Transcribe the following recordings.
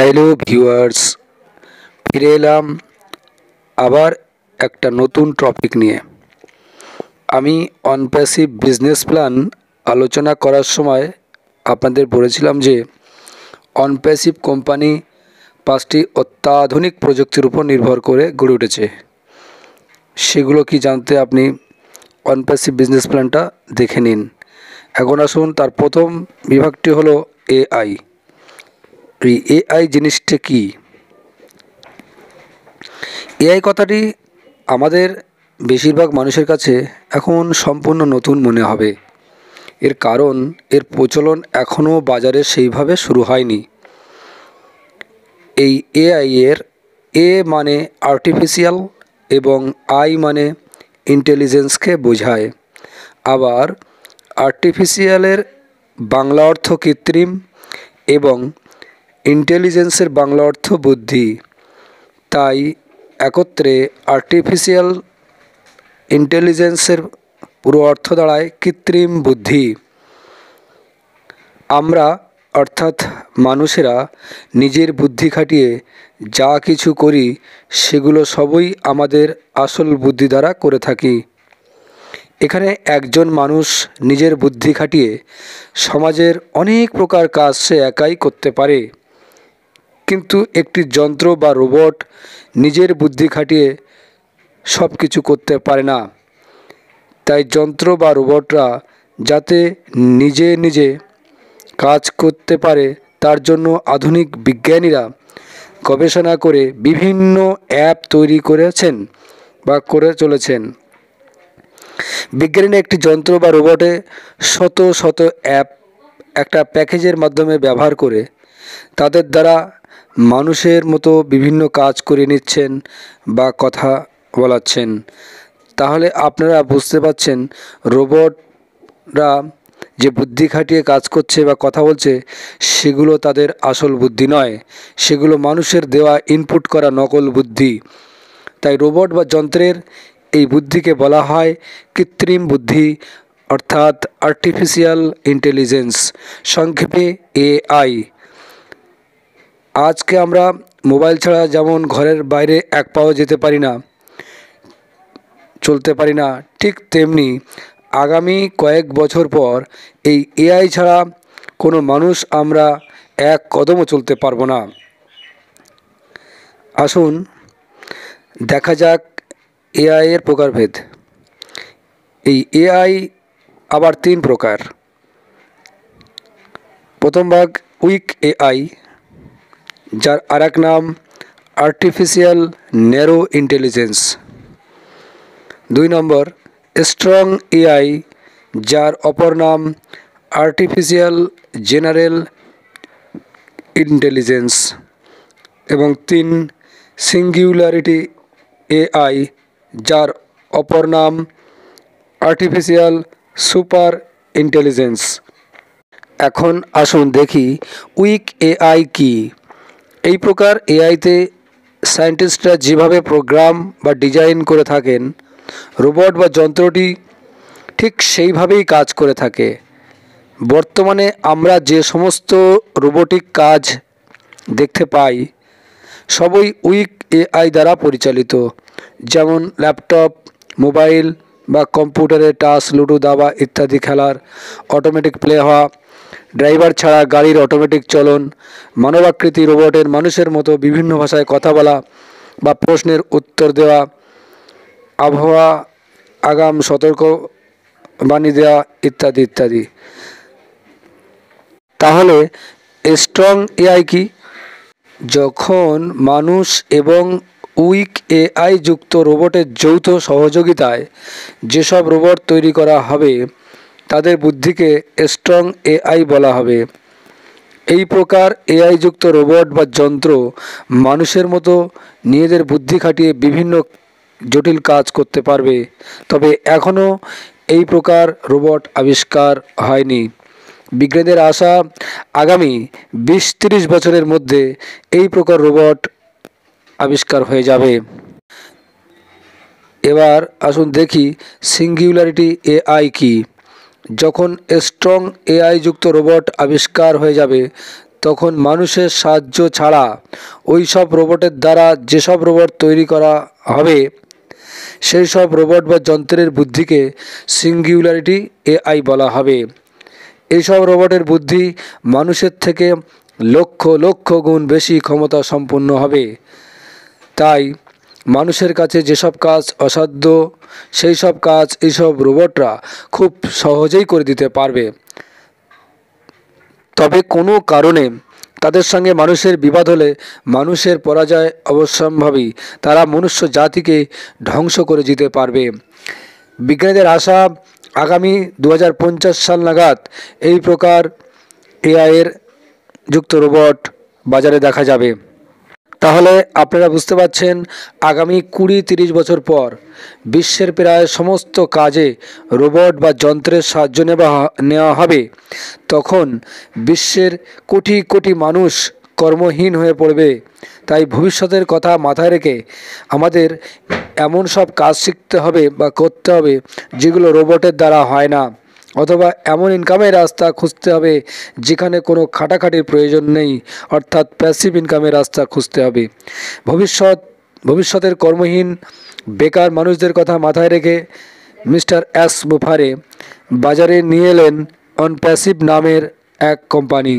Hello viewers, ফিরে এলাম আবার একটা নতুন টপিক নিয়ে। আমি অনপ্যাসিভ বিজনেস প্ল্যান আলোচনা করার সময় আপনাদের বলেছিলাম যে অনপ্যাসিভ কোম্পানি 5টি অত্যাধুনিক প্রযুক্তির উপর নির্ভর করে গড়ে উঠেছে। সেগুলো কি জানতে আপনি অনপ্যাসিভ বিজনেস প্ল্যানটা দেখে নিন। এখন আসুন, তার প্রথম বিভাগটি হলো এআই। এই এআই জিনিসটা কি? এআই কথাটি আমাদের বেশিরভাগ মানুষের কাছে এখন সম্পূর্ণ নতুন মনে হবে। এর কারণ এর প্রচলন এখনও বাজারে সেইভাবে শুরু হয়নি। এই এআই এর এ মানে আর্টিফিশিয়াল এবং আই মানে ইন্টেলিজেন্সকে বোঝায়। আবার আর্টিফিশিয়ালের বাংলা অর্থ কৃত্রিম এবং ইন্টেলিজেন্সের বাংলা অর্থ বুদ্ধি। তাই একত্রে আর্টিফিশিয়াল ইন্টেলিজেন্সের পুরো অর্থ দাঁড়ায় কৃত্রিম বুদ্ধি। আমরা অর্থাৎ মানুষেরা নিজের বুদ্ধি খাটিয়ে যা কিছু করি সেগুলো সবই আমাদের আসল বুদ্ধি দ্বারা করে থাকি। এখানে একজন মানুষ নিজের বুদ্ধি খাটিয়ে সমাজের অনেক প্রকার কাজ সে একাই করতে পারে, কিন্তু একটি যন্ত্র বা রোবট নিজের বুদ্ধি খাটিয়ে সব কিছু করতে পারে না। তাই যন্ত্র বা রোবটরা যাতে নিজে নিজে কাজ করতে পারে তার জন্য আধুনিক বিজ্ঞানীরা গবেষণা করে বিভিন্ন অ্যাপ তৈরি করেছেন বা করে চলেছেন। বিজ্ঞানীরা একটি যন্ত্র বা রোবটে শত শত অ্যাপ একটা প্যাকেজের মাধ্যমে ব্যবহার করে তাদের দ্বারা মানুষের মতো বিভিন্ন কাজ করে নিচ্ছেন বা কথা বলাচ্ছেন। তাহলে আপনারা বুঝতে পারছেন রোবটরা যে বুদ্ধি খাটিয়ে কাজ করছে বা কথা বলছে সেগুলো তাদের আসল বুদ্ধি নয়, সেগুলো মানুষের দেওয়া ইনপুট করা নকল বুদ্ধি। তাই রোবট বা যন্ত্রের এই বুদ্ধিকে বলা হয় কৃত্রিম বুদ্ধি, অর্থাৎ আর্টিফিশিয়াল ইন্টেলিজেন্স, সংক্ষেপে এআই। আজকে আমরা মোবাইল ছাড়া যেমন ঘরের বাইরে এক পাও যেতে পারি না, চলতে পারি না, ঠিক তেমনি আগামী কয়েক বছর পর এই এআই ছাড়া কোনো মানুষ আমরা এক কদমও চলতে পারবো না। আসুন দেখা যাক এআই এর প্রকারভেদ। এই এআই আবার 3 প্রকার। প্রথম ভাগ উইক এআই, যার আরেক নাম আর্টিফিশিয়াল ন্যারো ইন্টেলিজেন্স। 2 নম্বর স্ট্রং এআই, যার অপর নাম আর্টিফিশিয়াল জেনারেল ইন্টেলিজেন্স। এবং 3 সিঙ্গুলারিটি এআই, যার অপর নাম আর্টিফিশিয়াল সুপার ইন্টেলিজেন্স। এখন আসুন দেখি উইক এআই কি। এই প্রকার এআইতে সায়েন্টিস্টরা যেভাবে প্রোগ্রাম বা ডিজাইন করে থাকেন, রোবট বা যন্ত্রটি ঠিক সেইভাবেই কাজ করে থাকে। বর্তমানে আমরা যে সমস্ত রোবোটিক কাজ দেখতে পাই সবই উইক এআই দ্বারা পরিচালিত। যেমন ল্যাপটপ, মোবাইল বা কম্পিউটারে টাচ, লুডো, দাবা ইত্যাদি খেলার অটোমেটিক প্লে হওয়া, ড্রাইভার ছাড়া গাড়ির অটোমেটিক চলন, মানবাকৃতি রোবটের মানুষের মতো বিভিন্ন ভাষায় কথা বলা বা প্রশ্নের উত্তর দেওয়া, আবহাওয়া আগাম সতর্কবাণী দেওয়া ইত্যাদি ইত্যাদি। তাহলে স্ট্রং এআই কি? যখন মানুষ এবং উইক এআই যুক্ত রোবটের যৌথ সহযোগিতায় যেসব রোবট তৈরি করা হবে তাদের বুদ্ধিকে স্ট্রং এআই বলা হবে। এই প্রকার এআই যুক্ত রোবট বা যন্ত্র মানুষের মতো নিজেদের বুদ্ধি খাটিয়ে বিভিন্ন জটিল কাজ করতে পারবে, তবে এখনও এই প্রকার রোবট আবিষ্কার হয়নি। বিজ্ঞানীদের আশা আগামী 20-30 বছরের মধ্যে এই প্রকার রোবট আবিষ্কার হয়ে যাবে। এবার আসুন দেখি সিঙ্গুলারিটি এআই কি। যখন স্ট্রং এআই যুক্ত রোবট আবিষ্কার হয়ে যাবে তখন মানুষের সাহায্য ছাড়া ওই সব রোবটের দ্বারা যেসব রোবট তৈরি করা হবে সেই সব রোবট বা যন্ত্রের বুদ্ধিকে সিঙ্গুলারিটি এআই বলা হবে। এইসব রোবটের বুদ্ধি মানুষের থেকে লক্ষ লক্ষ গুণ বেশি ক্ষমতা সম্পন্ন হবে। তাই মানুষের কাছে যেসব কাজ অসাধ্য সেই সব কাজ এইসব রোবটরা খুব সহজেই করে দিতে পারবে। তবে কোনো কারণে তাদের সঙ্গে মানুষের বিবাদ হলে মানুষের পরাজয় অবশ্যম্ভাবী, তারা মনুষ্য জাতিকে ধ্বংস করে দিতে পারবে। বিজ্ঞানীদের আশা আগামী 2050 সাল নাগাদ এই প্রকার এআইয়ের যুক্ত রোবট বাজারে দেখা যাবে। তাহলে আপনারা বুঝতে পারছেন আগামী 20-30 বছর পর বিশ্বের প্রায় সমস্ত কাজে রোবট বা যন্ত্রের সাহায্য নেওয়া হবে। তখন বিশ্বের কোটি কোটি মানুষ কর্মহীন হয়ে পড়বে। তাই ভবিষ্যতের কথা মাথায় রেখে আমাদের এমন সব কাজ শিখতে হবে বা করতে হবে যেগুলো রোবটের দ্বারা হয় না, অথবা এমন ইনকামের রাস্তা খুঁজতে হবে যেখানে কোনো খাটাখাটির প্রয়োজন নেই, অর্থাৎ প্যাসিভ ইনকামের রাস্তা খুঁজতে হবে। ভবিষ্যতের কর্মহীন বেকার মানুষদের কথা মাথায় রেখে মিস্টার এস বুফারে বাজারে নিয়ে এলেন অনপ্যাসিভ নামের এক কোম্পানি,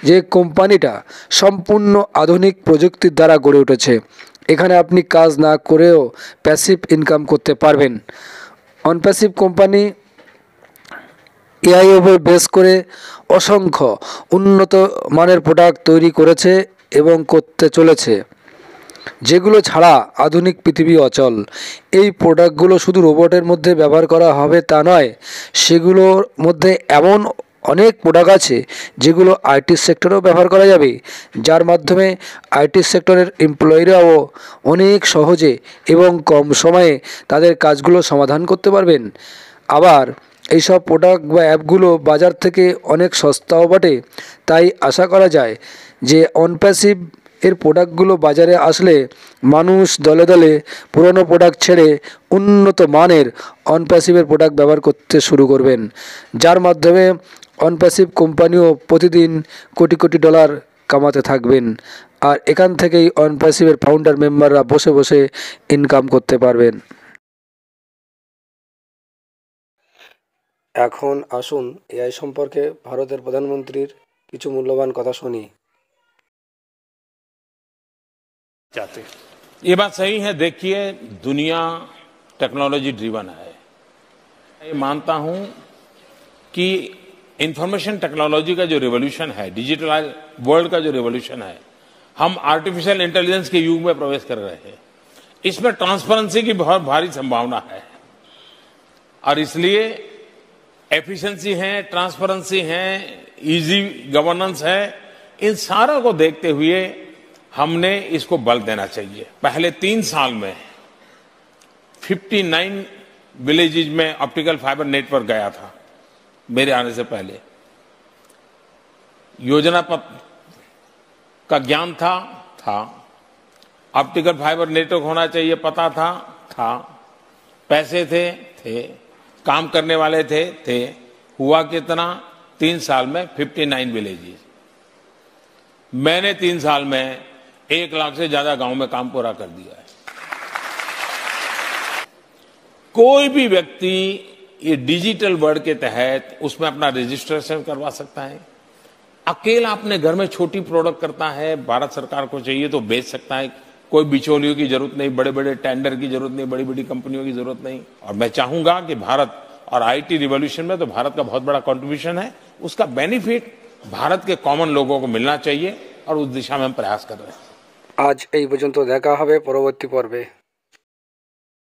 যে কোম্পানিটা সম্পূর্ণ আধুনিক প্রযুক্তির দ্বারা গড়ে উঠেছে। এখানে আপনি কাজ না করেও প্যাসিভ ইনকাম করতে পারবেন। অনপ্যাসিভ কোম্পানি এআই উপর বেস করে অসংখ্য উন্নত মানের প্রোডাক্ট তৈরি করেছে এবং করতে চলেছে, যেগুলো ছাড়া আধুনিক পৃথিবী অচল। এই প্রোডাক্টগুলো শুধু রোবটের মধ্যে ব্যবহার করা হবে তা নয়, সেগুলোর মধ্যে এমন অনেক প্রোডাক্ট আছে যেগুলো আইটি সেক্টরেও ব্যবহার করা যাবে, যার মাধ্যমে আইটি সেক্টরের এমপ্লয়িরাও অনেক সহজে এবং কম সময়ে তাদের কাজগুলো সমাধান করতে পারবেন। আবার এইসব প্রোডাক্ট বা অ্যাপগুলো বাজার থেকে অনেক সস্তাও বটে। তাই আশা করা যায় যে অনপ্যাসিভ এর প্রোডাক্টগুলো বাজারে আসলে মানুষ দলে দলে পুরনো প্রোডাক্ট ছেড়ে উন্নত মানের অনপ্যাসিভের প্রোডাক্ট ব্যবহার করতে শুরু করবেন, যার মাধ্যমে অনপ্যাসিভ কোম্পানিও প্রতিদিন কোটি কোটি ডলার কামাতে থাকবেন। আর এখান থেকেই অনপ্যাসিভের ফাউন্ডার মেম্বাররা বসে বসে ইনকাম করতে পারবেন। এখন আসুন এআই সম্পর্কে ভারতের প্রধানমন্ত্রীর কিছু মূল্যবান কথা শুনি। ये बात सही है। देखिए, दुनिया टेक्नोलॉजी ड्रिवन है। मैं मानता हूं कि इंफॉर्मेशन टेक्नोलॉजी का जो रिवॉल्यूशन है, डिजिटल वर्ल्ड का जो रिवॉल्यूशन है, हम आर्टिफिशियल इंटेलिजेंस के युग में प्रवेश कर रहे हैं। इसमें ट्रांसपेरेंसी की बहुत भारी संभावना है और इसलिए एफिशिएंसी है, ट्रांसपेरेंसी है, इजी गवर्नेंस है, इन सारा को देखते हुए हमने इसको बल देना चाहिए। पहले 3 साल में 59 विलेजेज में ऑप्टिकल फाइबर नेटवर्क गया था मेरे आने से पहले। योजना का ज्ञान था ऑप्टिकल फाइबर नेटवर्क होना चाहिए पता था पैसे थे काम करने वाले थे। हुआ कितना? 3 साल में 59 विलेजेस। मैंने 3 साल में 1 लाख से ज्यादा गांव में काम पूरा कर दिया है। कोई भी व्यक्ति ये डिजिटल वर्ल्ड के तहत उसमें अपना रजिस्ट्रेशन करवा सकता है। अकेला अपने घर में छोटी प्रोडक्ट करता है, भारत सरकार को चाहिए तो बेच सकता है। कोई बिचौलियों की जरूरत नहीं, बड़े बड़े टेंडर की जरूरत नहीं, बड़ी बड़ी कंपनियों की जरूरत नहीं। और मैं चाहूंगा कि भारत और आईटी रिवॉल्यूशन में तो भारत का बहुत बड़ा कंट्रीब्यूशन है, उसका बेनिफिट भारत के कॉमन लोगों को मिलना चाहिए और उस दिशा में हम प्रयास कर रहे हैं। আজ এই পর্যন্ত, দেখা হবে পরবর্তী পর্বে।